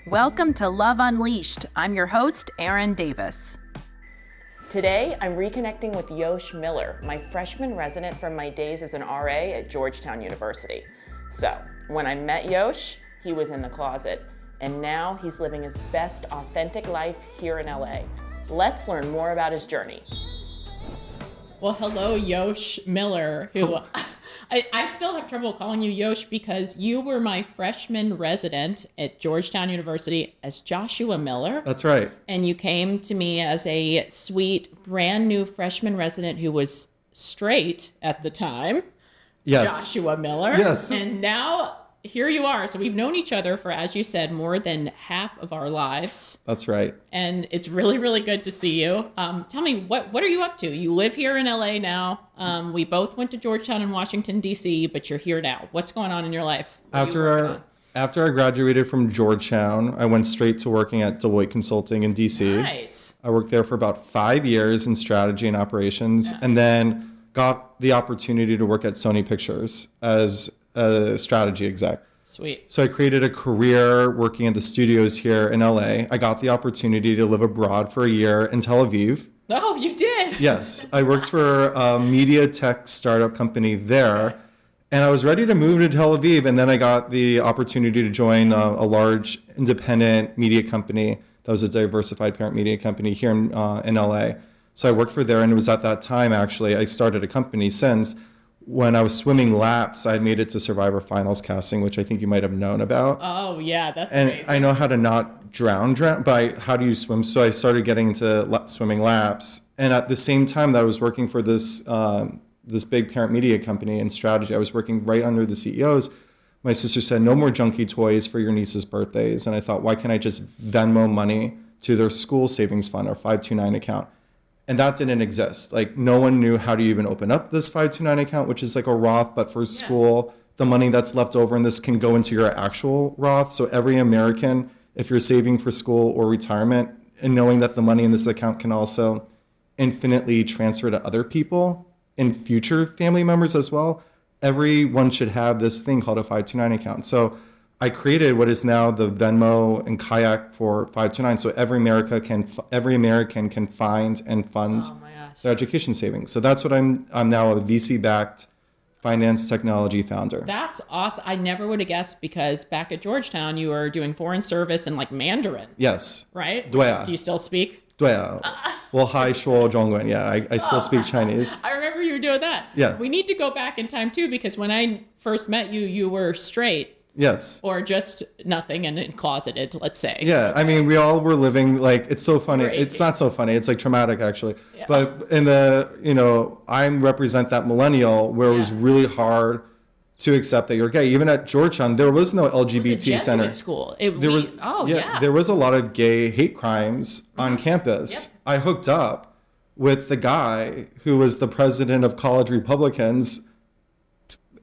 Welcome to Love Unleashed. I'm your host, Erin Davis. Today, I'm reconnecting with Yosh Miller, my freshman resident from my days as an RA at Georgetown University. So, when I met Yosh, he was in the closet, and now he's living his best authentic life here in LA. Let's learn more about his journey. Well, hello, Yosh Miller, who I still have trouble calling you Yosh because you were my freshman resident at Georgetown University as Joshua Miller. That's right. And you came to me as a sweet, brand new freshman resident who was straight at the time. Yes. Joshua Miller. Yes. And now here you are. So we've known each other for, as you said, more than half of our lives. That's right. And it's really, really good to see you. Tell me, what are you up to? You live here in LA now. We both went to Georgetown and Washington, D.C., but you're here now. What's going on in your life? After I graduated from Georgetown, I went straight to working at Deloitte Consulting in D.C. Nice. I worked there for about 5 years in strategy and operations, and then got the opportunity to work at Sony Pictures as a strategy exec. Sweet. So I created a career working at the studios here in LA. I got the opportunity to live abroad for a year in Tel Aviv. Oh, you did? Yes. I worked for a media tech startup company there, and I was ready to move to Tel Aviv. And then I got the opportunity to join a large independent media company that was a diversified parent media company here in LA. So I worked for there, and it was at that time, actually, I started a company since. When I was swimming laps, I made it to Survivor Finals casting, which I think you might have known about. Oh, yeah, that's and amazing. I know how to not drown, but how do you swim? So I started getting into swimming laps. And at the same time that I was working for this big parent media company and strategy, I was working right under the CEOs. My sister said, no more junky toys for your niece's birthdays. And I thought, why can't I just Venmo money to their school savings fund or 529 account? And that didn't exist. Like, no one knew how to even open up this 529 account, which is like a Roth, but for school, the money that's left over in this can go into your actual Roth. So every American, if you're saving for school or retirement, and knowing that the money in this account can also infinitely transfer to other people and future family members as well, everyone should have this thing called a 529 account. So I created what is now the Venmo and Kayak for 529. So every American can find and fund their education savings. So that's what I'm now a VC-backed finance technology founder. That's awesome. I never would have guessed because back at Georgetown, you were doing foreign service and like Mandarin. Yes. Right? Do you still speak? Well, hi, shuo zhongguan. Yeah, I still speak Chinese. I remember you were doing that. Yeah. We need to go back in time too, because when I first met you, you were straight. Yes. Or just nothing and closeted, let's say. Yeah, I mean, we all were living, like, it's so funny. It's not so funny. It's like traumatic, actually. Yeah. But I represent that millennial where it was really hard to accept that you're gay. Even at Georgetown, there was no LGBT center. School. There was a lot of gay hate crimes on campus. Yep. I hooked up with the guy who was the president of college Republicans,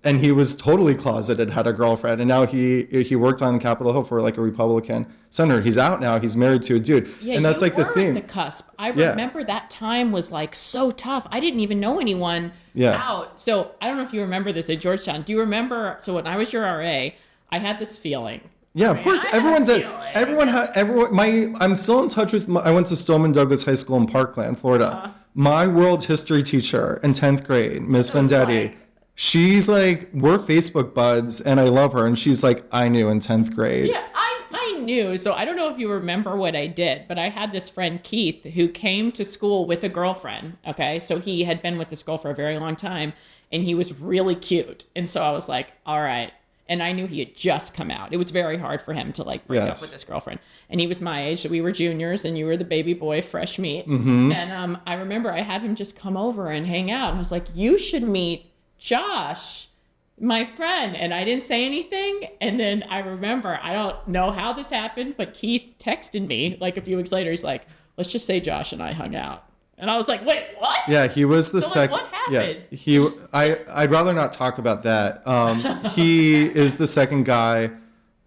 and he was totally closeted, had a girlfriend, and now he worked on Capitol Hill for like a Republican senator. He's out now. He's married to a dude. Yeah, and that's like the thing. At the cusp. I remember that time was like so tough. I didn't even know anyone out. So I don't know if you remember this at Georgetown. Do you remember? So when I was your RA, I had this feeling. Yeah, of course. Everyone did. I'm still in touch with. I went to Stoneman Douglas High School in Parkland, Florida. My world history teacher in 10th grade, Miss Vendetti. She's like, we're Facebook buds, and I love her. And she's like, I knew in 10th grade. Yeah, I knew. So I don't know if you remember what I did, but I had this friend, Keith, who came to school with a girlfriend. Okay, so he had been with this girl for a very long time, and he was really cute. And so I was like, all right. And I knew he had just come out. It was very hard for him to like break up with this girlfriend. And he was my age. So we were juniors, and you were the baby boy, fresh meat. Mm-hmm. And I remember I had him just come over and hang out. And I was like, you should meet Josh, my friend. And I didn't say anything. And then I remember, I don't know how this happened, but Keith texted me like a few weeks later. He's like, let's just say Josh and I hung out. And I was like, wait, what? Yeah, he was the second. What happened? Yeah, I'd rather not talk about that. He is the second guy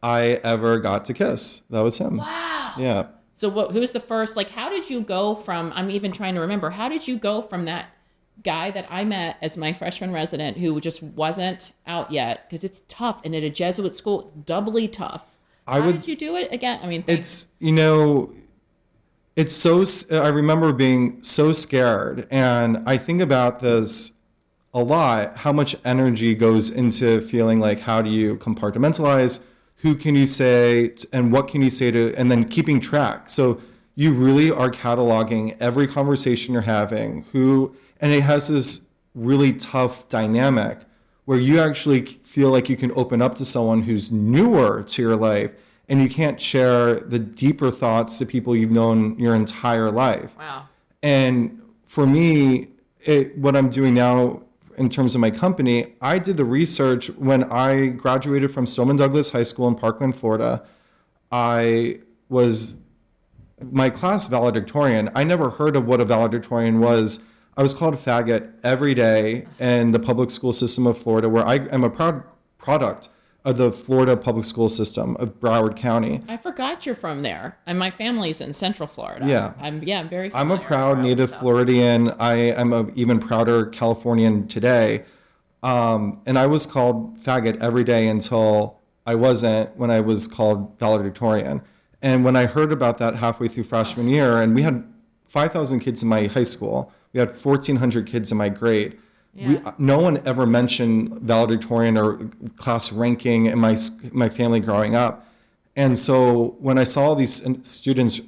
I ever got to kiss. That was him. Wow. Yeah. So who's the first, like, how did you go from, I'm even trying to remember, how did you go from that guy that I met as my freshman resident who just wasn't out yet, because it's tough, and at a Jesuit school, it's doubly tough How did you do it again? I mean, it's, it's so, I remember being so scared. And I think about this a lot, how much energy goes into feeling like, how do you compartmentalize? Who can you say and what can you say to, and then keeping track. So you really are cataloging every conversation you're having, and it has this really tough dynamic where you actually feel like you can open up to someone who's newer to your life, and you can't share the deeper thoughts to people you've known your entire life. Wow. And for me, what I'm doing now in terms of my company, I did the research when I graduated from Stoneman Douglas High School in Parkland, Florida. I was my class valedictorian. I never heard of what a valedictorian was. I was called a faggot every day in the public school system of Florida, where I am a proud product of the Florida public school system of Broward County. I forgot you're from there, and my family's in Central Florida. Yeah. I'm very familiar. I'm a proud native Floridian. I am an even prouder Californian today. And I was called faggot every day until I wasn't, when I was called valedictorian. And when I heard about that halfway through freshman year, and we had 5,000 kids in my high school, we had 1,400 kids in my grade. Yeah. No one ever mentioned valedictorian or class ranking in my family growing up. And so when I saw these students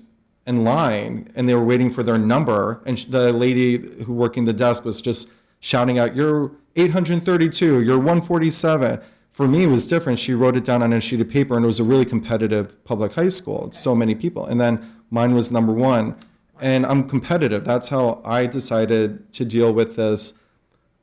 in line and they were waiting for their number, and the lady who working the desk was just shouting out, "You're 832, you're 147." For me, it was different. She wrote it down on a sheet of paper, and it was a really competitive public high school. It's so many people. And then mine was number one. And I'm competitive. That's how I decided to deal with this.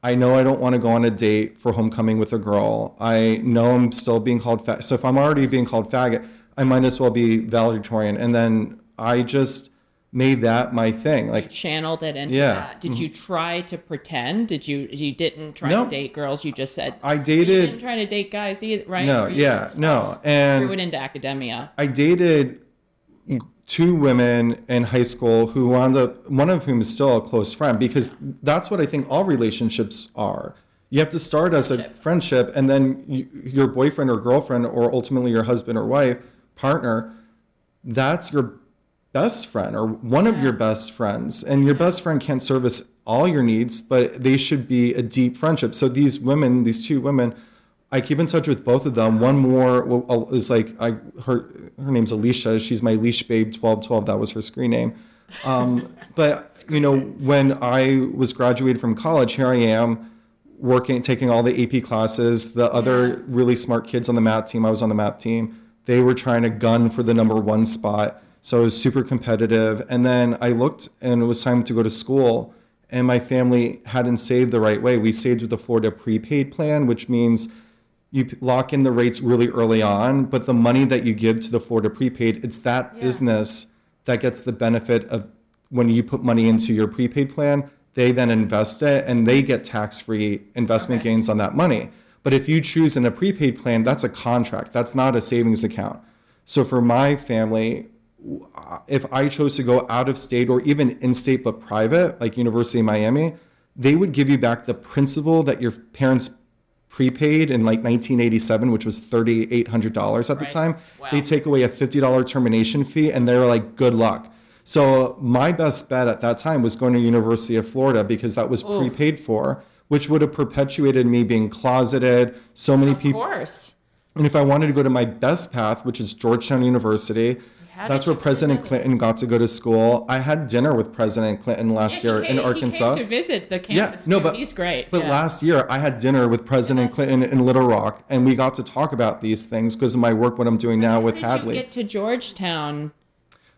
I know I don't want to go on a date for homecoming with a girl. I know I'm still being called faggot. So if I'm already being called faggot, I might as well be valedictorian. And then I just made that my thing. Like, you channeled it into that. Did you try to pretend? You didn't try to date girls? You just said I dated. You didn't try to date guys either, right? No, and threw it into academia. I dated 2 women in high school who wound up, one of whom is still a close friend, because that's what I think all relationships are. You have to start as a friendship, and then your boyfriend or girlfriend, or ultimately your husband or wife, partner, that's your best friend or one of your best friends. And your best friend can't service all your needs, but they should be a deep friendship. So these 2 women, I keep in touch with both of them. One more is like, her name's Alicia. She's my leash babe 1212. That was her screen name. But when I was graduated from college, here I am working, taking all the AP classes. The other really smart kids on the math team, I was on the math team, they were trying to gun for the number 1 spot. So it was super competitive. And then I looked, and it was time to go to school, and my family hadn't saved the right way. We saved with the Florida prepaid plan, which means you lock in the rates really early on, but the money that you give to the Florida prepaid, it's that business that gets the benefit of when you put money into your prepaid plan, they then invest it and they get tax-free investment gains on that money. But if you choose in a prepaid plan, that's a contract. That's not a savings account. So for my family, if I chose to go out of state or even in-state but private, like University of Miami, they would give you back the principal that your parents prepaid in like 1987, which was $3,800 at the time. Wow. They take away a $50 termination fee, and they're like, good luck. So my best bet at that time was going to University of Florida, because that was prepaid for, which would have perpetuated me being closeted. So many people. Of course. And if I wanted to go to my best path, which is Georgetown University, that's where President Clinton got to go to school. I had dinner with President Clinton last year in Arkansas. He came to visit the campus. But he's great. But last year I had dinner with President Clinton in Little Rock, and we got to talk about these things because of my work, what I'm doing now with Hadley. How did you get to Georgetown?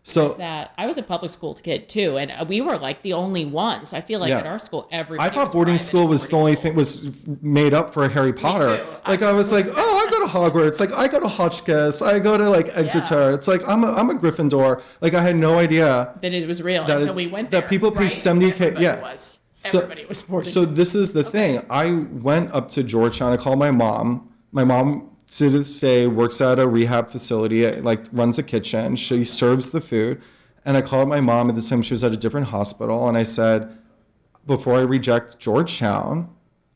So that I was a public school kid too, and we were like the only ones. I feel like at our school, everybody. I thought boarding school was the only thing was made up for Harry Potter. Like I was like, oh, I go to Hogwarts. Like I go to Hotchkiss. I go to like Exeter. It's like I'm a Gryffindor. Like I had no idea that it was real until we went there. That people pay $70K. Everybody was boarding. So this is the thing. I went up to Georgetown. I called my mom. My mom, to this day, works at a rehab facility, like runs a kitchen. She serves the food. And I called my mom at the time. She was at a different hospital. And I said, before I reject Georgetown,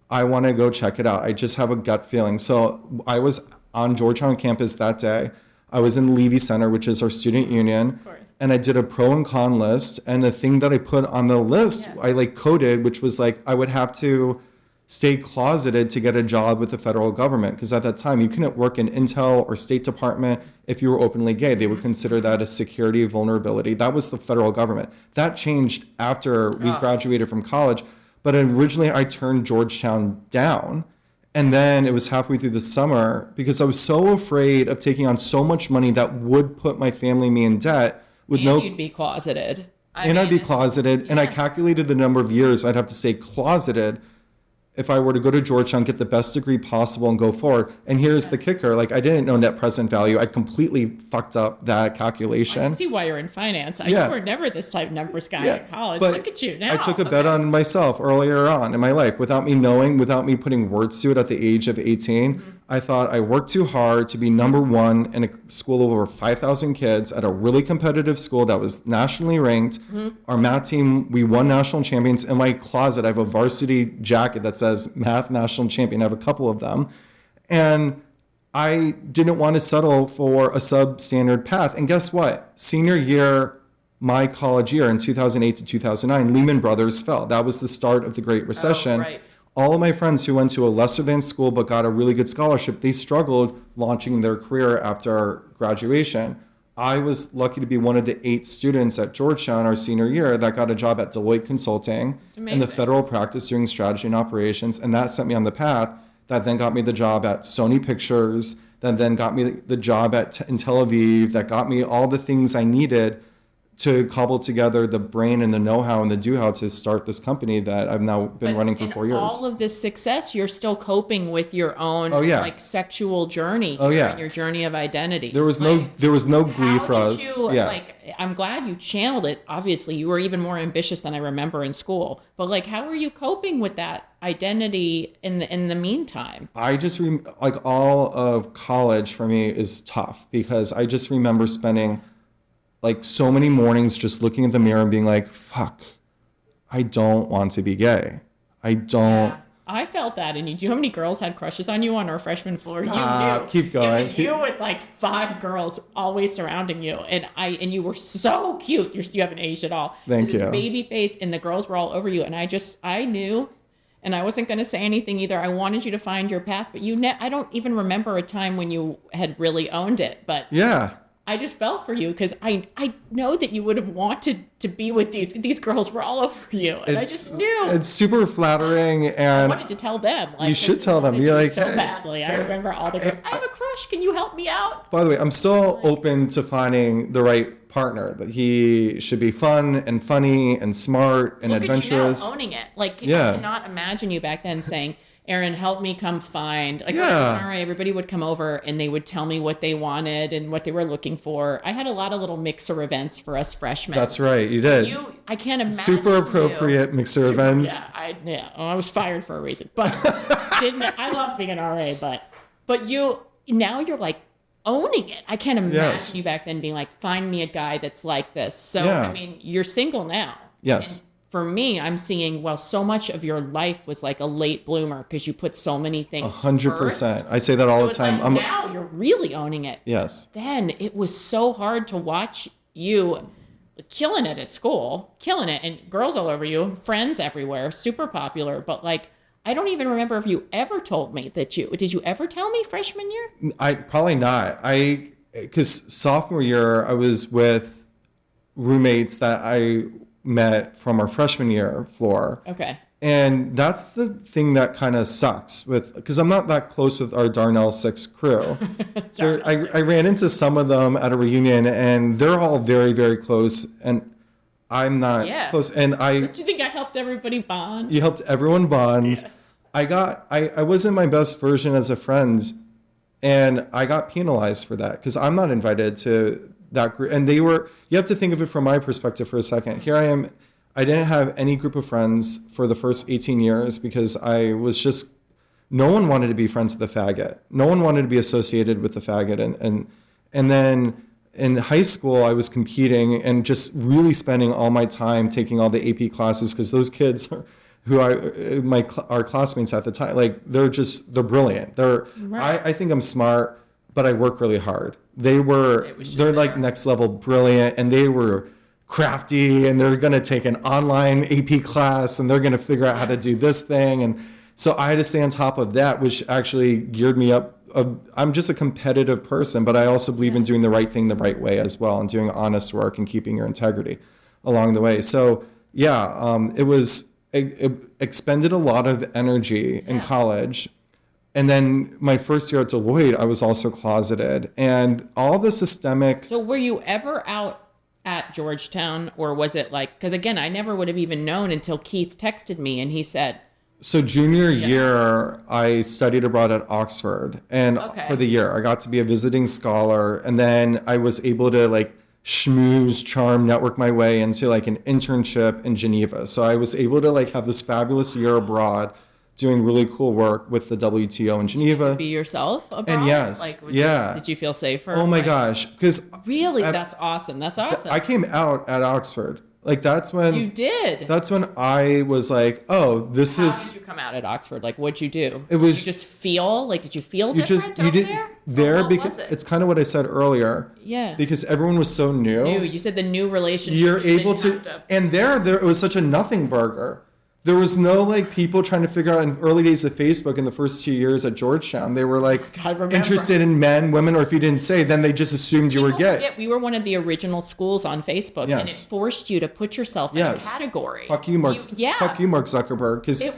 I want to go check it out. I just have a gut feeling. So I was on Georgetown campus that day. I was in Levy Center, which is our student union. And I did a pro and con list. And the thing that I put on the list, I like coded, which was like, I would have to stay closeted to get a job with the federal government. Because at that time, you couldn't work in Intel or State Department if you were openly gay. They would consider that a security vulnerability. That was the federal government. That changed after we graduated from college. But originally, I turned Georgetown down. And then it was halfway through the summer because I was so afraid of taking on so much money that would put my family and me in debt with And you'd be closeted. I'd be closeted. And I calculated the number of years I'd have to stay closeted if I were to go to Georgetown, get the best degree possible and go forward. And here's the kicker. Like, I didn't know net present value. I completely fucked up that calculation. I can see why you're in finance. You were never this type of numbers guy in college. But look at you now. I took a bet on myself earlier on in my life without me knowing, without me putting words to it at the age of 18. I thought I worked too hard to be number one in a school of over 5,000 kids at a really competitive school that was nationally ranked. Our math team, we won national champions. In my closet, I have a varsity jacket that says math national champion. I have a couple of them. And I didn't want to settle for a substandard path. And guess what? Senior year, my college year in 2008 to 2009, Lehman Brothers fell. That was the start of the Great Recession. All of my friends who went to a lesser than school but got a really good scholarship, they struggled launching their career after graduation. I was lucky to be one of the 8 students at Georgetown our senior year that got a job at Deloitte Consulting in the federal practice doing strategy and operations. And that set me on the path that then got me the job at Sony Pictures, that then got me the job in Tel Aviv, that got me all the things I needed to cobble together the brain and the know-how and the do-how to start this company that I've now been running for 4 years. All of this success, you're still coping with your own like sexual journey and your journey of identity. There was no glee for us. Like, I'm glad you channeled it. Obviously, you were even more ambitious than I remember in school. But like, how are you coping with that identity in the meantime? I just like all of college for me is tough because I just remember spending like so many mornings just looking at the mirror and being like, fuck, I don't want to be gay. I don't. Yeah, I felt that. And do you know how many girls had crushes on you on our freshman floor? Stop. You knew. Keep going. It was you with like 5 girls always surrounding you. And you were so cute. You haven't aged at all. Thank you. This baby face and the girls were all over you. And I knew, and I wasn't going to say anything either. I wanted you to find your path, but I don't even remember a time when you had really owned it. But yeah. I just felt for you because I know that you would have wanted to be with these girls were all over you, and I just knew. It's super flattering, and I wanted to tell them. Like, you should tell them. Be like, so hey. badly. I remember all the girls. I have a crush. Can you help me out? By the way, I'm so open to finding the right partner. That he should be fun and funny and smart and adventurous. Look at you now, owning it. Like, I cannot imagine you back then saying, Erin, help me come find. Like, everybody would come over and they would tell me what they wanted and what they were looking for. I had a lot of little mixer events for us freshmen. That's right, you did. I can't imagine. Super appropriate mixer events. Yeah, I was fired for a reason, but I love being an RA, but now you're like owning it. I can't imagine you back then being like, find me a guy that's like this. So I mean, you're single now. Yes. And for me, I'm seeing, so much of your life was like a late bloomer because you put so many things 100%. I say that all the time. Like now you're really owning it. Yes. Then it was so hard to watch you killing it at school, killing it, and girls all over you, friends everywhere, super popular. But like, I don't even remember if you ever told me did you ever tell me freshman year? I probably not. Because sophomore year, I was with roommates that I met from our freshman year floor. Okay. And that's the thing that kind of sucks because I'm not that close with our Darnell 6 crew. I ran into some of them at a reunion and they're all very, very close and I'm not close. And Don't you think I helped everybody bond? You helped everyone bond. Yes. I wasn't my best version as a friend and I got penalized for that because I'm not invited to that group. And you have to think of it from my perspective for a second. Here I am. I didn't have any group of friends for the first 18 years because no one wanted to be friends with the faggot. No one wanted to be associated with the faggot. And then in high school, I was competing and just really spending all my time taking all the AP classes because those kids who our classmates at the time, like they're brilliant. I think I'm smart, but I work really hard. they're like next level brilliant, and they were crafty, and they're going to take an online AP class, and they're going to figure out how to do this thing. And so I had to stay on top of that, which actually geared me up. I'm just a competitive person, but I also believe in doing the right thing the right way as well, and doing honest work and keeping your integrity along the way. So it expended a lot of energy in college. And then my first year at Deloitte, I was also closeted, and all the systemic. So were you ever out at Georgetown, or was it like, because again, I never would have even known until Keith texted me and he said. So junior year, I studied abroad at Oxford, and for the year, I got to be a visiting scholar, and then I was able to like schmooze, charm, network my way into like an internship in Geneva. So I was able to like have this fabulous year abroad, doing really cool work with the WTO in Geneva. Be yourself abroad? And yes, did you feel safer? Oh my gosh, because really, that's awesome. That's awesome. I came out at Oxford. Like that's when you did. That's when I was like, oh, this How is. How did you come out at Oxford? Like, what'd you do? It was. Did you just feel like? Did you feel different? You did there what because it's kind of what I said earlier. Yeah. Because everyone was so new. You said the new relationship. You're able to, and there it was such a nothing burger. There was no like people trying to figure out in early days of Facebook in the first 2 years at Georgetown. They were like interested in men, women, or if you didn't say, then they just assumed you were gay. We were one of the original schools on Facebook, and it forced you to put yourself in a category. Fuck you, Mark. Fuck you, Mark Zuckerberg. Because you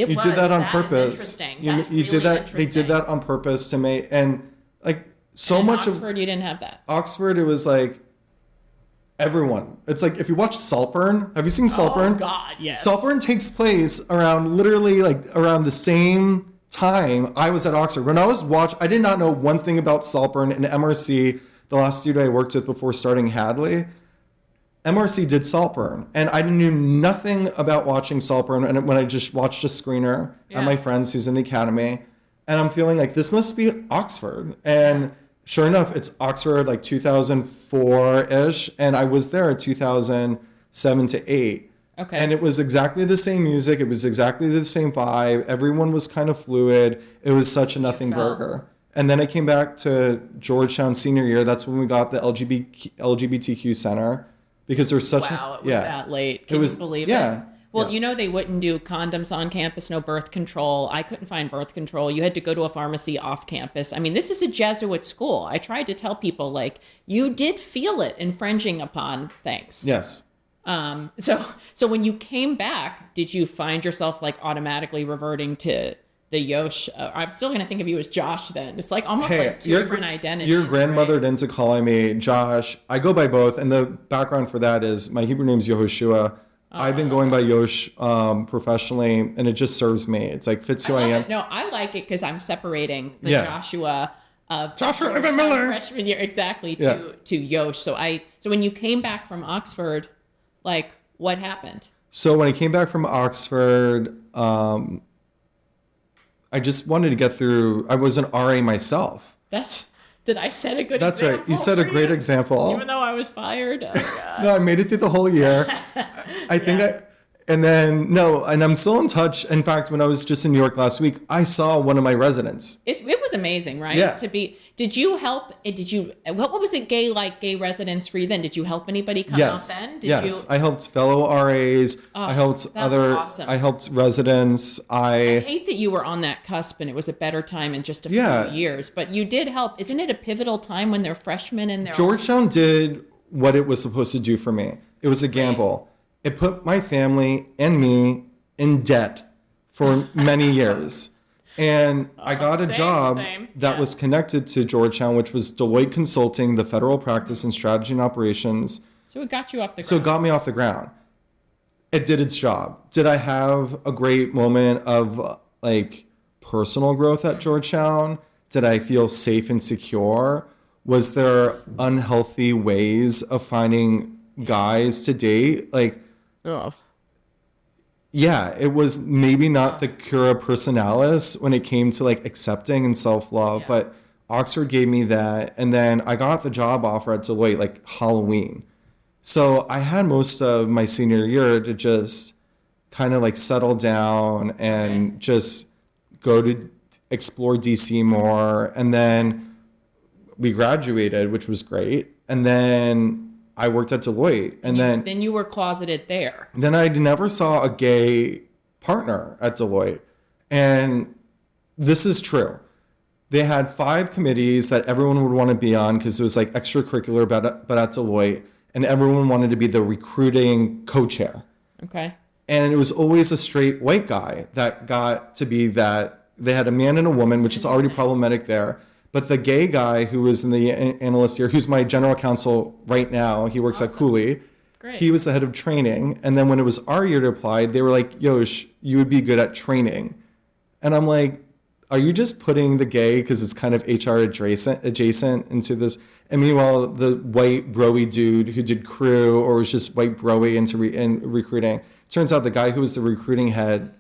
did that on purpose. Interesting. You did that. They did that on purpose to make and like so much of Oxford. You didn't have that. Oxford, it was like. Everyone. It's like if you watch Saltburn. Have you seen Saltburn? Oh God, yes. Saltburn takes place around literally like around the same time I was at Oxford. When I was I did not know one thing about Saltburn and MRC, the last studio I worked with before starting Hadley. MRC did Saltburn, and I knew nothing about watching Saltburn. And when I just watched a screener at my friend's who's in the academy, and I'm feeling like this must be Oxford. And sure enough, it's Oxford like 2004-ish, and I was there at 2007 to 8. Okay. And it was exactly the same music. It was exactly the same vibe. Everyone was kind of fluid. It was such a nothing burger. And then I came back to Georgetown senior year. That's when we got the LGBTQ center because there's such it was that late. Can you believe it? Yeah. Well, you know, they wouldn't do condoms on campus, no birth control. I couldn't find birth control. You had to go to a pharmacy off campus. I mean, this is a Jesuit school. I tried to tell people, like, you did feel it infringing upon things. Yes. So when you came back, did you find yourself, like, automatically reverting to the Yosh? I'm still going to think of you as Josh then. It's like almost like two different identities. You're grandmothered into calling me Josh. I go by both. And the background for that is my Hebrew name's Yehoshua. I've been going by Yosh professionally, and it just serves me. It's like fits who I am. No, I like it because I'm separating the Joshua of Joshua Miller freshman year exactly to Yosh. So when you came back from Oxford, like what happened? So when I came back from Oxford, I just wanted to get through. I was an RA myself. Did I set a good That's example? Right. You set a great example. Even though I was fired. Oh, God. No, I made it through the whole year. And I'm still in touch. In fact, when I was just in New York last week, I saw one of my residents. It was amazing, right? Yeah. Did you help? What was it gay residents for you then? Did you help anybody come out then? Yes. I helped fellow RAs. I helped awesome. I helped residents. I hate that you were on that cusp and it was a better time in just a few years, but you did help. Isn't it a pivotal time when they're freshmen and they're Georgetown did what it was supposed to do for me. It was a gamble. It put my family and me in debt for many years. And I got a job that was connected to Georgetown, which was Deloitte Consulting, the Federal Practice in Strategy and Operations. So it got you off the ground. So it got me off the ground. It did its job. Did I have a great moment of like personal growth at Georgetown? Did I feel safe and secure? Was there unhealthy ways of finding guys to date? Like, yeah, it was maybe not the cura personalis when it came to like accepting and self-love, but Oxford gave me that. And then I got the job offer at Deloitte like Halloween. So I had most of my senior year to just kind of like settle down and just go to explore DC more. And then we graduated, which was great. And then I worked at Deloitte. And then you were closeted there. Then I never saw a gay partner at Deloitte. And this is true. They had 5 committees that everyone would want to be on because it was like extracurricular, but at Deloitte. And everyone wanted to be the recruiting co-chair. Okay. And it was always a straight white guy that got to be that. They had a man and a woman, which is already problematic there. But the gay guy who was in the analyst here, who's my general counsel right now, he works at Cooley. Great. He was the head of training. And then when it was our year to apply, they were like, Yosh, you would be good at training. And I'm like, are you just putting the gay, because it's kind of HR adjacent into this? And meanwhile, the white bro-y dude who did crew or was just white bro-y into recruiting. Turns out the guy who was the recruiting head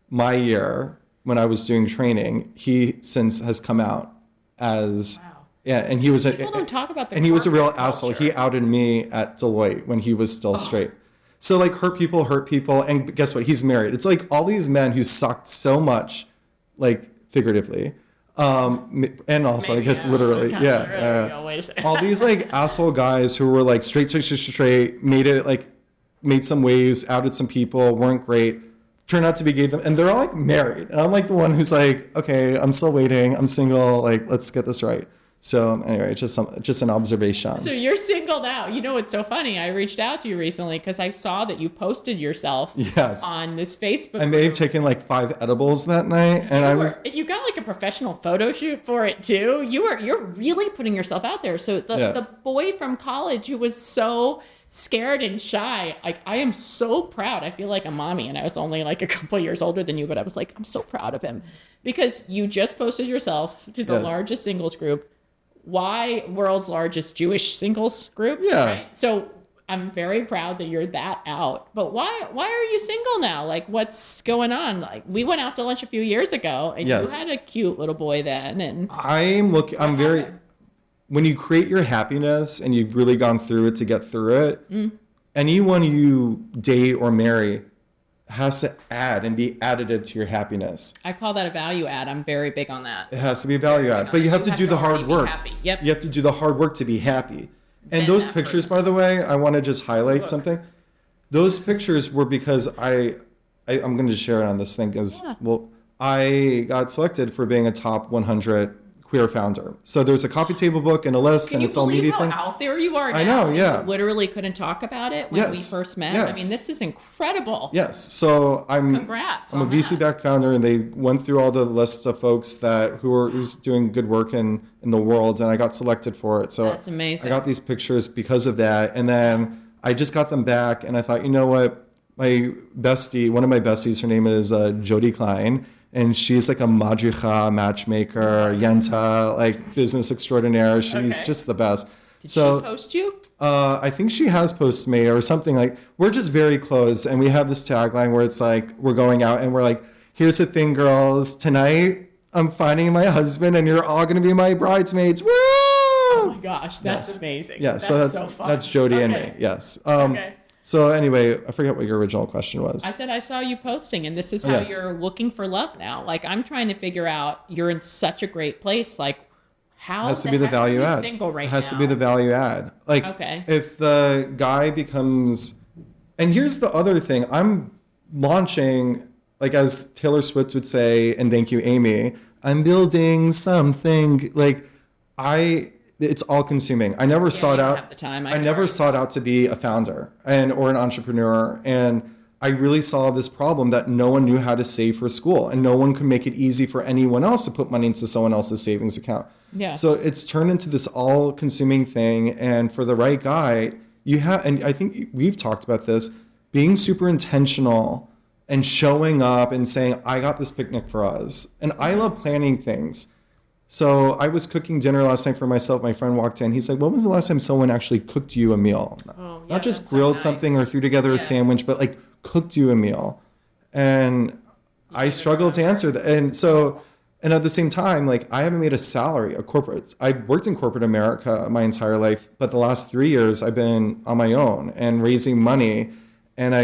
my year when I was doing training, he since has come out as, yeah, and he was People don't talk about the and he was a real corporate asshole. culture. He outed me at Deloitte when he was still straight. So like hurt people. And guess what? He's married. It's like all these men who sucked so much, like figuratively. And also, I guess literally, Wait a second. all these like asshole guys who were like straight, made some waves, outed some people, weren't great, turned out to be gay, and they're all like married. And I'm like the one who's like, okay, I'm still waiting, I'm single, like let's get this right. So anyway, just an observation. So you're singled out. You know, it's so funny. I reached out to you recently because I saw that you posted yourself on this Facebook. I may have taken like 5 edibles that night, and you got like a professional photo shoot for it too. You're really putting yourself out there. So the boy from college who was so scared and shy, like I am so proud. I feel like a mommy, and I was only like a couple of years older than you, but I was like, I'm so proud of him because you just posted yourself to the largest singles group. Why world's largest Jewish singles group? Yeah. Right? So I'm very proud that you're that out. But why are you single now? Like, what's going on? Like, we went out to lunch a few years ago, and you had a cute little boy then. And when you create your happiness and you've really gone through it to get through it, anyone you date or marry has to add and be additive to your happiness. I call that a value add. I'm very big on that. It has to be a value add, but you have to do the hard work. Yep. You have to do the hard work to be happy. And those pictures, by the way, I want to just highlight something. Those pictures were because I'm going to share it on this thing because, I got selected for being a top 100 queer founder. So there's a coffee table book and a list, and it's all media thing. Out there you are now? I know, yeah. You literally couldn't talk about it when we first met. Yes. I mean, this is incredible. Yes. So Congrats. I'm a VC-backed founder, and they went through all the lists of folks who's doing good work in the world, and I got selected for it. So that's amazing. I got these pictures because of that, and then I just got them back, and I thought, you know what? One of my besties, her name is Jody Klein. And she's like a madricha, matchmaker, yenta, like business extraordinaire. She's just the best. Did she post you? I think she has posted me or something. Like, we're just very close. And we have this tagline where it's like, we're going out and we're like, here's the thing, girls. Tonight, I'm finding my husband and you're all going to be my bridesmaids. Woo! Oh my gosh, that's amazing. Yeah, so that's Jody and me. Yes. So anyway, I forget what your original question was. I said I saw you posting, and this is how you're looking for love now. Like, I'm trying to figure out, you're in such a great place. Like, how has to be the value add. Single right now? Has to be the value add. Like, if the guy becomes, and here's the other thing, I'm launching, like as Taylor Swift would say, and thank you, Amy, I'm building something. Like, it's all consuming. I never sought out. I never sought out to be a founder or an entrepreneur, and I really saw this problem that no one knew how to save for school, and no one could make it easy for anyone else to put money into someone else's savings account. Yeah. So it's turned into this all-consuming thing, and for the right guy, you have. And I think we've talked about this: being super intentional and showing up and saying, "I got this picnic for us," and I love planning things. So I was cooking dinner last night for myself. My friend walked in. He's like, when was the last time someone actually cooked you a meal? Not just grilled something or threw together a sandwich, but like cooked you a meal. And I struggled to answer that. And at the same time, like I haven't made a salary, a corporate. I worked in corporate America my entire life, but the last 3 years I've been on my own and raising money. And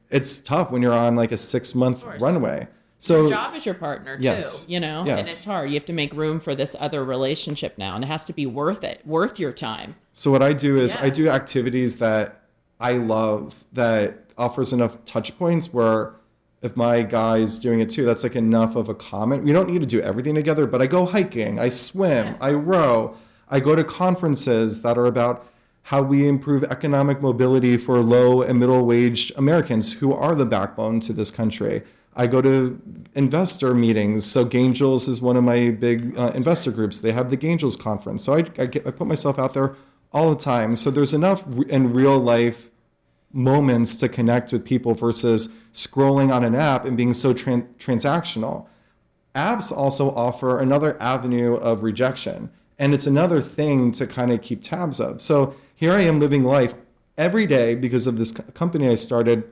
it's tough when you're on like a 6-month runway. So Your job is your partner too, yes, you know, yes. and it's hard. You have to make room for this other relationship now, and it has to be worth it, worth your time. So what I do is Yeah. I do activities that I love that offers enough touch points where if my guy's doing it too, that's like enough of a comment. We don't need to do everything together, but I go hiking, I swim, I row, I go to conferences that are about how we improve economic mobility for low and middle wage Americans who are the backbone to this country. I go to investor meetings. So Gangels is one of my big investor groups. They have the Gangels conference. So I put myself out there all the time. So there's enough in real life moments to connect with people versus scrolling on an app and being so transactional. Apps also offer another avenue of rejection. And it's another thing to kind of keep tabs of. So here I am living life every day because of this company I started.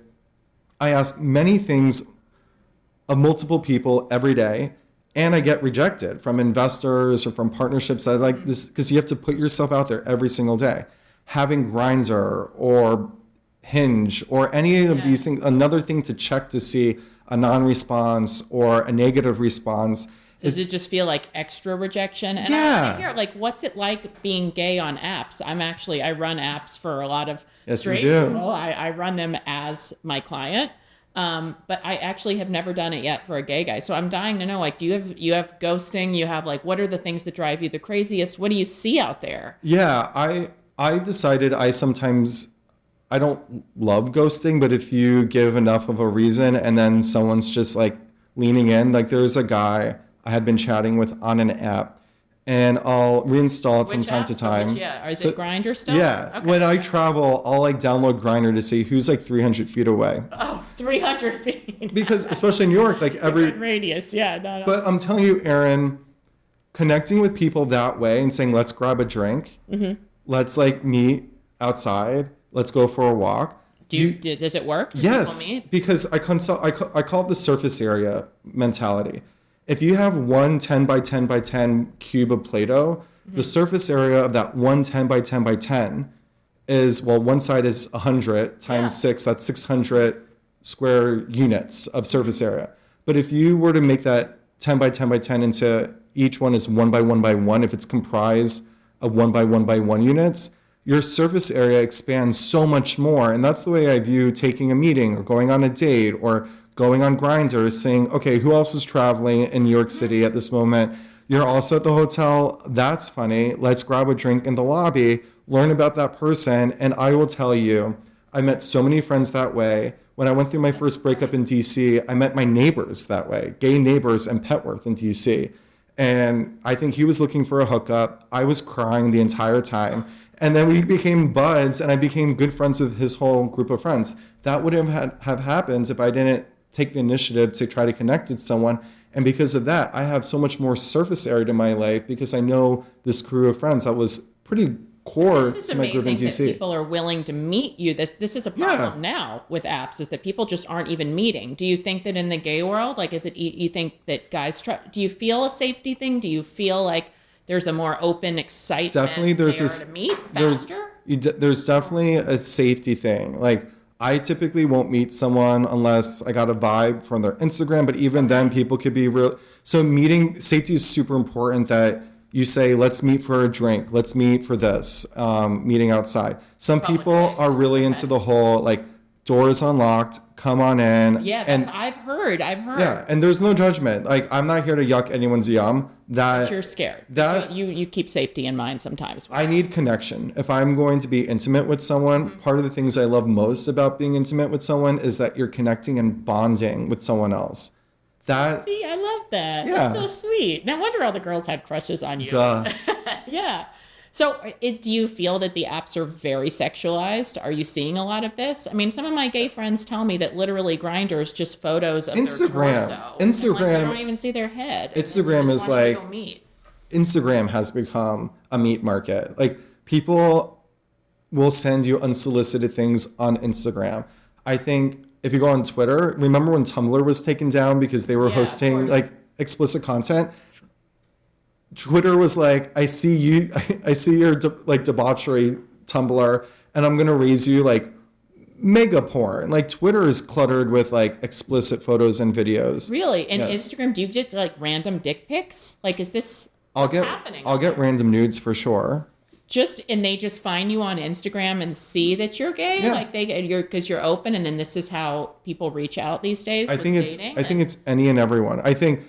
I ask many things of multiple people every day, and I get rejected from investors or from partnerships that like this, because you have to put yourself out there every single day. Having Grindr or Hinge or any of these things, another thing to check to see a non-response or a negative response. Does it just feel like extra rejection? And I want to hear, like, what's it like being gay on apps? I run apps for a lot of straight people. I run them as my client. But I actually have never done it yet for a gay guy. So I'm dying to know, like, do you have ghosting? You have, like, what are the things that drive you the craziest? What do you see out there? Yeah, I decided I don't love ghosting, but if you give enough of a reason and then someone's just like leaning in, like there's a guy I had been chatting with on an app, and I'll reinstall it from time to time. Is it Grindr still? Yeah. Okay. When I travel, I'll like download Grindr to see who's like 300 feet away. Oh, 300 feet. Because especially in New York, like every radius. Yeah. No. But I'm telling you, Erin, connecting with people that way and saying, let's grab a drink. Mm-hmm. Let's like meet outside. Let's go for a walk. Does it work? Yes. Because I call it the surface area mentality. If you have one 10 by 10 by 10 cube of Play-Doh, the surface area of that one 10 by 10 by 10 is, well, one side is 100 times 6, that's 600 square units of surface area. But if you were to make that 10 by 10 by 10 into each one is 1 by 1 by 1, if it's comprised of 1 by 1 by 1 units, your surface area expands so much more. And that's the way I view taking a meeting or going on a date or going on Grindr, saying, okay, who else is traveling in New York City at this moment? You're also at the hotel. That's funny. Let's grab a drink in the lobby, learn about that person. And I will tell you, I met so many friends that way. When I went through my first breakup in DC, I met my neighbors that way, gay neighbors in Petworth in DC. And I think he was looking for a hookup. I was crying the entire time. And then we became buds, and I became good friends with his whole group of friends. That wouldn't have happened if I didn't take the initiative to try to connect with someone. And because of that, I have so much more surface area to my life because I know this crew of friends that was pretty core to my group in DC. That people are willing to meet you. This is a problem now with apps, is that people just aren't even meeting. Do you think that in the gay world, like, you think that guys do you feel a safety thing? Do you feel like there's a more open excitement definitely there's there to meet faster? There's definitely a safety thing. Like, I typically won't meet someone unless I got a vibe from their Instagram, but even then people could be real. So safety is super important, that you say, let's meet for a drink. Let's meet for this, meeting outside. Some people are really into the whole, like, doors unlocked, come on in. Yeah, I've heard. Yeah, and there's no judgment. Like, I'm not here to yuck anyone's yum. But you're scared. You keep safety in mind sometimes. I need connection. If I'm going to be intimate with someone, part of the things I love most about being intimate with someone is that you're connecting and bonding with someone else. See, I love that. Yeah. That's so sweet. No wonder all the girls had crushes on you. Duh. Yeah. So do you feel that the apps are very sexualized? Are you seeing a lot of this? I mean, some of my gay friends tell me that literally Grindr is just photos of their torso. Instagram. Like, I don't even see their head. Instagram is like, Instagram has become a meat market. Like, people will send you unsolicited things on Instagram. I think if you go on Twitter, remember when Tumblr was taken down because they were hosting like explicit content? Twitter was like, I see your like debauchery, Tumblr, and I'm gonna raise you like mega porn. Like Twitter is cluttered with like explicit photos and videos. Really? And Yes. Instagram, do you get like random dick pics? Like, is this I'll what's get happening? I'll get random nudes for sure. And they just find you on Instagram and see that you're gay, Yeah. like because you're open, and then this is how people reach out these days. I think it's any and everyone. I think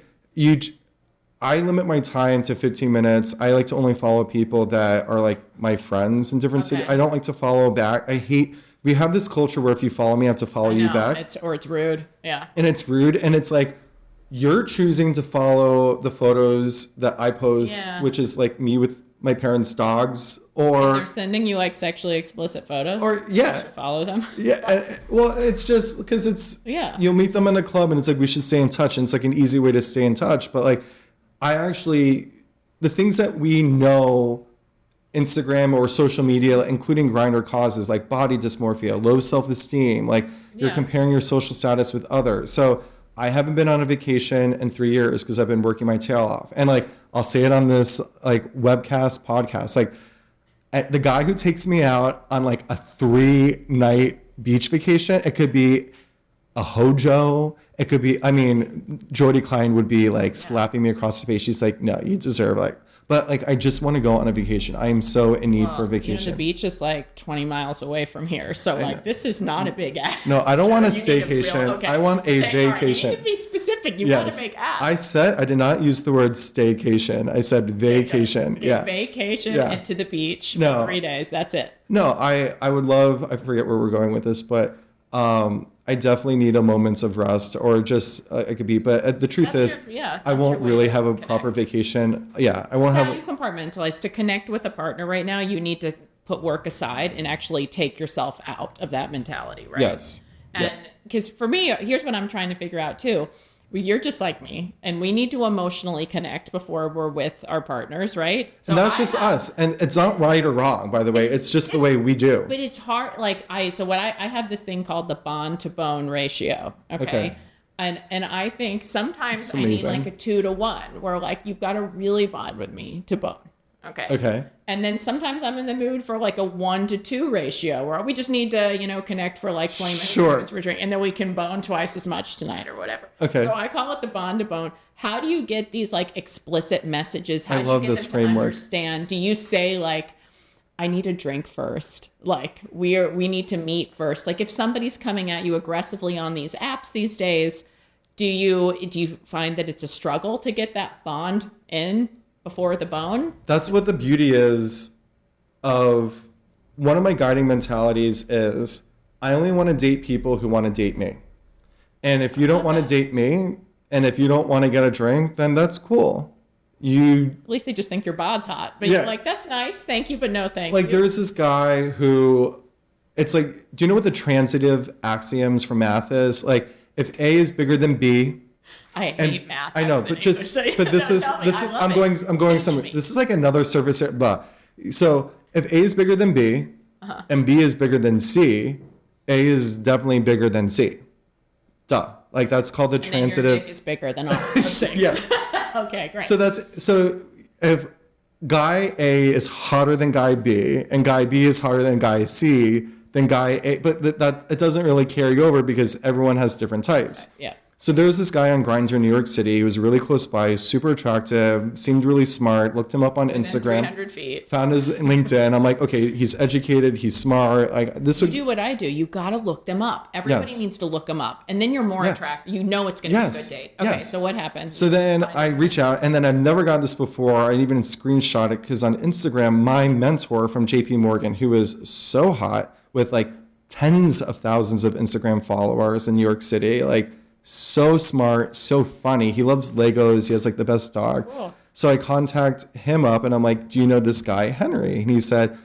I limit my time to 15 minutes. I like to only follow people that are like my friends in different cities. I don't like to follow back. We have this culture where if you follow me, I have to follow you back. It's rude. Yeah. And it's rude. And it's like, you're choosing to follow the photos that I post, which is like me with my parents' dogs, or They're sending you like sexually explicit photos. or yeah, Follow them. yeah. Well, it's just because you'll meet them in a club, and it's like we should stay in touch, and it's like an easy way to stay in touch. But like, the things that we know Instagram or social media, including Grindr, causes, like body dysmorphia, low self-esteem, like you're comparing your social status with others. So I haven't been on a vacation in 3 years because I've been working my tail off. And like, I'll say it on this like webcast podcast, like the guy who takes me out on like a 3-night beach vacation, it could be a hojo. It could be, I mean, Jodie Klein would be like slapping me across the face. She's like, no, you deserve but like, I just want to go on a vacation. I am so in need for a vacation. The beach is like 20 miles away from here. So like, this is not a big ask. No, I don't want a staycation. I want a vacation. You need to be specific. You want to make ask. I did not use the word staycation. I said vacation. Vacation and to the beach for 3 days. That's it. No, I would love, I forget where we're going with this, but I definitely need a moments of rest, or just it could be. But the truth is, I won't really have a proper vacation. Yeah, I won't have. How you compartmentalize. To connect with a partner right now, you need to put work aside and actually take yourself out of that mentality, right? Yes. And because for me, here's what I'm trying to figure out too. You're just like me, and we need to emotionally connect before we're with our partners, right? So and that's just us, and it's not right or wrong, by the way. It's just the way we do. But it's hard. Like I have this thing called the bond to bone ratio. Okay. And I think sometimes I need like a 2 to 1, where like you've got to really bond with me to bone. Okay. And then sometimes I'm in the mood for like a 1 to 2 ratio, where we just need to, connect for like 20 minutes. Sure. For a drink, and then we can bone twice as much tonight or whatever. Okay. So I call it the bond to bone. How do you get these like explicit messages? How I love this framework. Understand? Do you say like, I need a drink first? Like we need to meet first. Like if somebody's coming at you aggressively on these apps these days, do you find that it's a struggle to get that bond in before the bone? That's what the beauty is of one of my guiding mentalities is I only want to date people who want to date me. And if you don't want to date me, and if you don't want to get a drink, then that's cool. At least they just think your bod's hot. But you're like, that's nice, thank you, but no thank you. Like there's this guy who, it's like, do you know what the transitive axioms for math is? Like if A is bigger than B, I hate math. I know, but this is I'm going somewhere. This is like another surface area, blah. So if A is bigger than B and B is bigger than C, A is definitely bigger than C. Duh. Like that's called the transitive. Your dick is bigger than all those things. Yes. Okay, great. So if guy A is hotter than guy B and guy B is hotter than guy C, then guy A, but that it doesn't really carry over because everyone has different types. Yeah. So there was this guy on Grindr in New York City. He was really close by, super attractive, seemed really smart. Looked him up on Instagram. 300 feet. Found his LinkedIn. I'm like, okay, he's educated, he's smart. Like this would do what I do. You got to look them up. Everybody needs to look them up, and then you're more attractive. You know it's going to be a good date. Okay, so what happened? So then I reach out, and then I've never got this before. I even screenshot it because on Instagram, my mentor from JP Morgan, who is so hot with like tens of thousands of Instagram followers in New York City, like. So smart, so funny. He loves Legos. He has like the best dog. Cool. So I contact him up and I'm like, do you know this guy, Henry? And he said,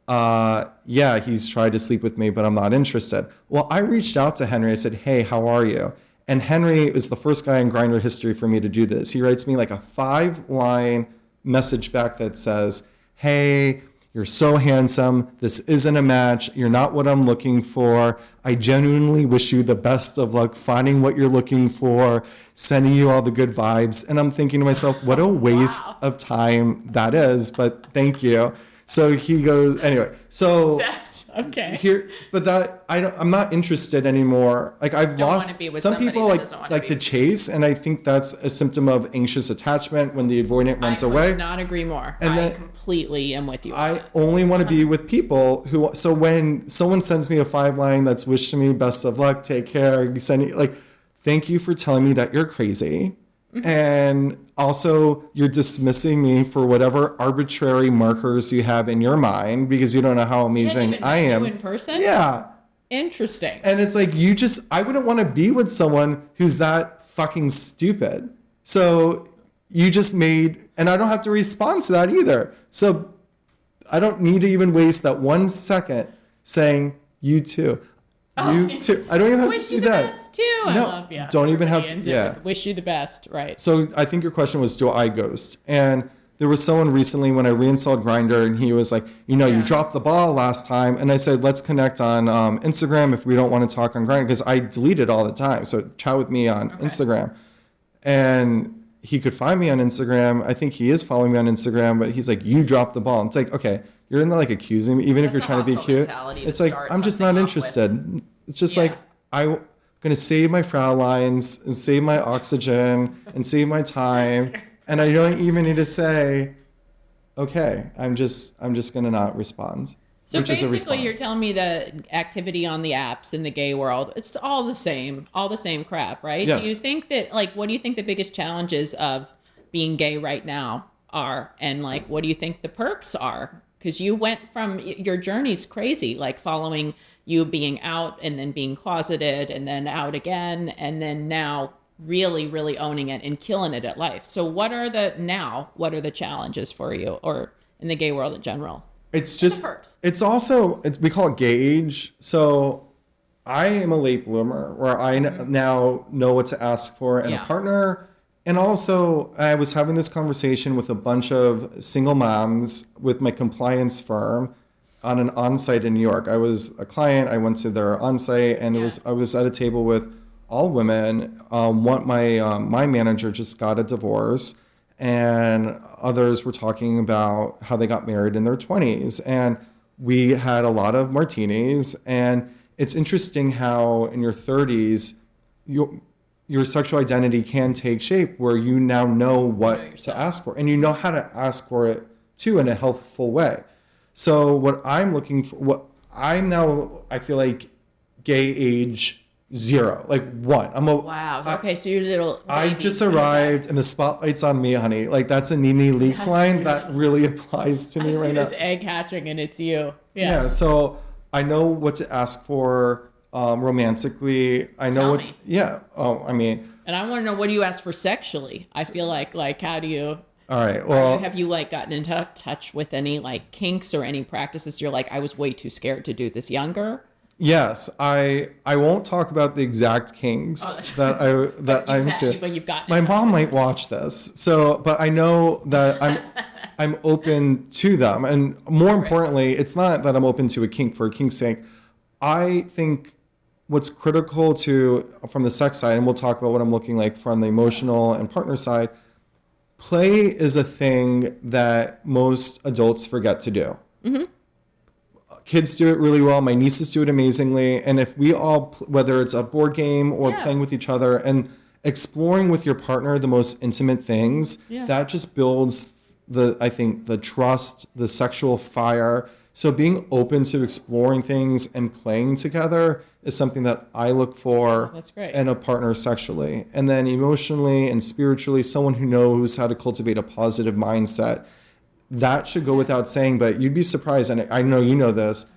yeah, he's tried to sleep with me, but I'm not interested. Well, I reached out to Henry. I said, hey, how are you? And Henry is the first guy in Grindr history for me to do this. He writes me like a 5-line message back that says, hey, you're so handsome. This isn't a match. You're not what I'm looking for. I genuinely wish you the best of luck finding what you're looking for, sending you all the good vibes. And I'm thinking to myself, what a waste of time that is, but thank you. So he goes, anyway, so Okay. here, but that I'm not interested anymore. Like I've Don't lost wanna be with some somebody people that like doesn't wanna like be to with you. chase, and I think that's a symptom of anxious attachment when the avoidant runs I away. could not agree more. And I then- completely am with you. on I that. only want to be with people who. So when someone sends me a 5-line that's wishing me best of luck, take care, thank you for telling me that you're crazy, and also you're dismissing me for whatever arbitrary markers you have in your mind because you don't know how amazing even I met am. you in person? Yeah, Interesting. and it's like I wouldn't want to be with someone who's that fucking stupid. So you just made, and I don't have to respond to that either. So I don't need to even waste that 1 second saying you too. You too. I don't even have Wish to you do the that. best too. I No, love you. don't even have Everybody to- ends it yeah. with wish you the best. Right. So I think your question was, do I ghost? And there was someone recently when I reinstalled Grindr, and he was like, you dropped the ball last time. And I said, let's connect on Instagram if we don't want to talk on Grindr, because I delete it all the time. So chat with me on Instagram. And he could find me on Instagram. I think he is following me on Instagram, but he's like, you dropped the ball. And it's like, okay, you're in like accusing me, even if That's you're trying a to be hostile cute. mentality to It's like, start I'm just something not off with. interested. It's just Yeah. like, I'm going to save my Fraulines and save my oxygen and save my time. And I don't even need to say, okay, I'm just going to not respond. So which is a basically, you're response. telling me the activity on the apps in the gay world, it's all the same crap, right? Yes. Do you think that, what do you think the biggest challenges of being gay right now are? And what do you think the perks are? Because you went from, your journey's crazy, following you being out and then being closeted and then out again, and then now really, really owning it and killing it at life. So what are the challenges for you, or in the gay world in general? It's just, perks? it's also, we call it gay age. So I am a late bloomer where I now know what to ask for in Yeah. a partner. And also I was having this conversation with a bunch of single moms with my compliance firm on an onsite in New York. I was a client. I went to their onsite, and I was at a table with all women. My manager just got a divorce, and others were talking about how they got married in their 20s. And we had a lot of martinis. And it's interesting how in your 30s, your sexual identity can take shape where you now know what to ask for, and you know how to ask for it too in a healthful way. So what I'm looking for, I feel like gay age 0, like 1. Wow. Okay, so you're little. I baby. just arrived and the spotlight's on me, honey. Like that's a Nene Leaks That's line beautiful. that really applies to I me see right now. this egg hatching and it's you. Yeah. So I know what to ask for romantically. I know Tell what. me. Yeah. Oh, I mean. And I want to know, what do you ask for sexually? I feel like how do you? All right. Well, Have you gotten in touch with any kinks or any practices? You're like, I was way too scared to do this younger. yes. I won't talk about the exact kinks that I'm into. But you've gotten. My in touch mom with might them. watch this, so but I know that I'm open to them, and more importantly, it's not that I'm open to a kink for a kink's sake. I think what's critical from the sex side, and we'll talk about what I'm looking like from the emotional and partner side. Play is a thing that most adults forget to do. Mm-hmm. Kids do it really well. My nieces do it amazingly. And if we all, whether it's a board game or playing with each other and exploring with your partner the most intimate things, that just builds I think the trust, the sexual fire. So being open to exploring things and playing together is something that I look for That's great. in a partner sexually. And then emotionally and spiritually, someone who knows how to cultivate a positive mindset. That should go without saying, but you'd be surprised, and I know you know this,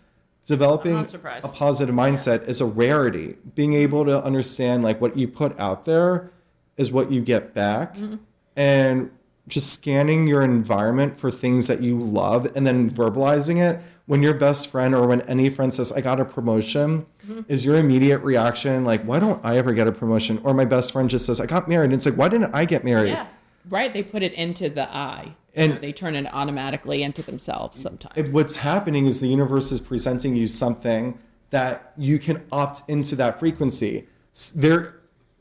developing I'm not surprised. a positive mindset is a rarity. Being able to understand what you put out there is what you get back. Mm-hmm. And just scanning your environment for things that you love and then verbalizing it. When your best friend or when any friend says, I got a promotion, is your immediate reaction why don't I ever get a promotion? Or my best friend just says, I got married. And it's why didn't I get married? Yeah. Right. They put it into the I. And- They turn it automatically into themselves sometimes. What's happening is the universe is presenting you something that you can opt into that frequency.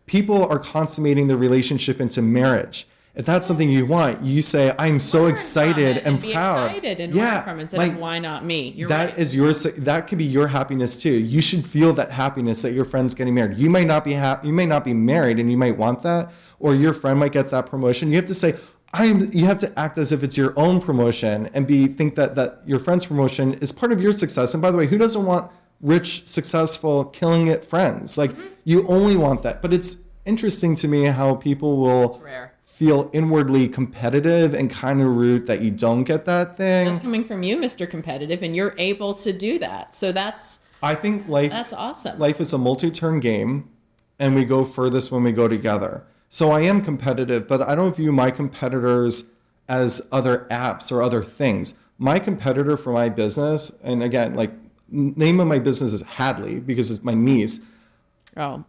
People are consummating the relationship into marriage. If that's something you want, you say, I'm so Learn excited from it and be proud. excited and learn from it instead of why not me? You're that right. is that could be your happiness too. You should feel that happiness that your friend's getting married. You might not be you may not be married and you might want that, or your friend might get that promotion. You have to say, you have to act as if it's your own promotion and think that your friend's promotion is part of your success. And by the way, who doesn't want rich, successful, killing it friends? Like you only want that. But it's interesting to me how people will feel inwardly competitive and kind of root that you don't get that thing. That's coming from you, Mr. Competitive, and you're able to do that. So I think that's awesome. Life is a multi-turn game, and we go furthest when we go together. So I am competitive, but I don't view my competitors as other apps or other things. My competitor for my business, and again, like name of my business is Hadley because it's my niece. Oh,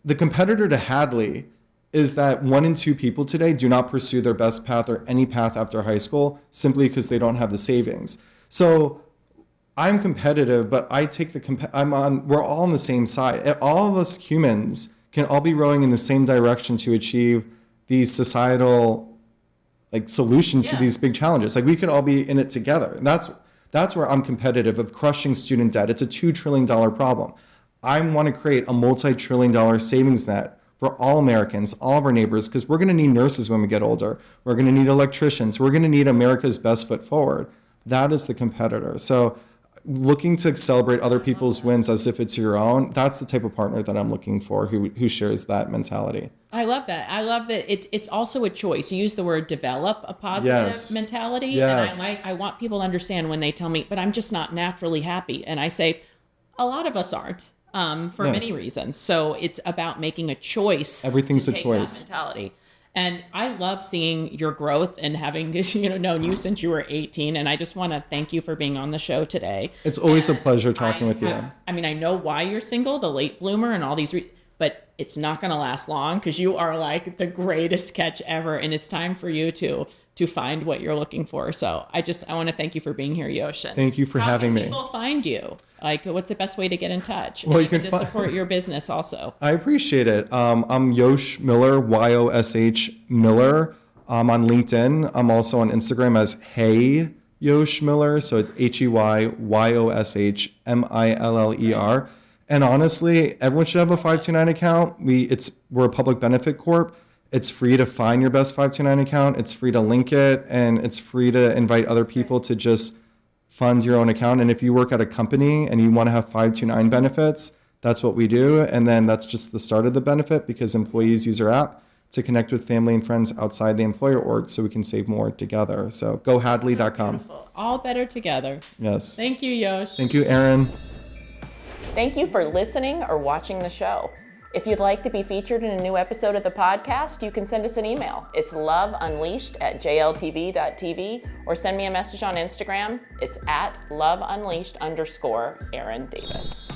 The competitor to Hadley is that 1 in 2 people today do not pursue their best path or any path after high school simply because they don't have the savings. So I'm competitive, but I take we're all on the same side. All of us humans can all be rowing in the same direction to achieve these societal solutions to these big challenges. Like we could all be in it together. And that's where I'm competitive of crushing student debt. It's a $2 trillion problem. I want to create a multi-trillion-dollar savings net for all Americans, all of our neighbors, because we're going to need nurses when we get older. We're going to need electricians. We're going to need America's best foot forward. That is the competitor. So looking to celebrate other people's wins as if it's your own, that's the type of partner that I'm looking for who shares that mentality. I love that. I love that it's also a choice. You use the word develop a positive mentality. Yes. And I want people to understand when they tell me, but I'm just not naturally happy. And I say, a lot of us aren't. For many reasons. So it's about making a choice. Everything's to a take choice. That mentality. And I love seeing your growth and having known you since you were 18. And I just want to thank you for being on the show today. It's always a pleasure talking with you. I mean, I know why you're single, the late bloomer and all these, but it's not going to last long because you are like the greatest catch ever. And it's time for you to find what you're looking for. So I want to thank you for being here, Yosh. Thank you for having me. How can people find you? Like, what's the best way to get in touch? Well, you can just support your business also. I appreciate it. I'm Yosh Miller, Yosh Miller. I'm on LinkedIn. I'm also on Instagram as Hey Yosh Miller. So it's HeyYoshMiller. And honestly, everyone should have a 529 account. We're a public benefit corp. It's free to find your best 529 account. It's free to link it, and it's free to invite other people to just fund your own account. And if you work at a company and you want to have 529 benefits, that's what we do. And then that's just the start of the benefit because employees use our app to connect with family and friends outside the employer org so we can save more together. So go Hadley.com. So all better together. Yes. Thank you, Yosh. Thank you, Erin. Thank you for listening or watching the show. If you'd like to be featured in a new episode of the podcast, you can send us an email. It's loveunleashed@jltv.tv or send me a message on Instagram. It's @loveunleashed_Erin Davis.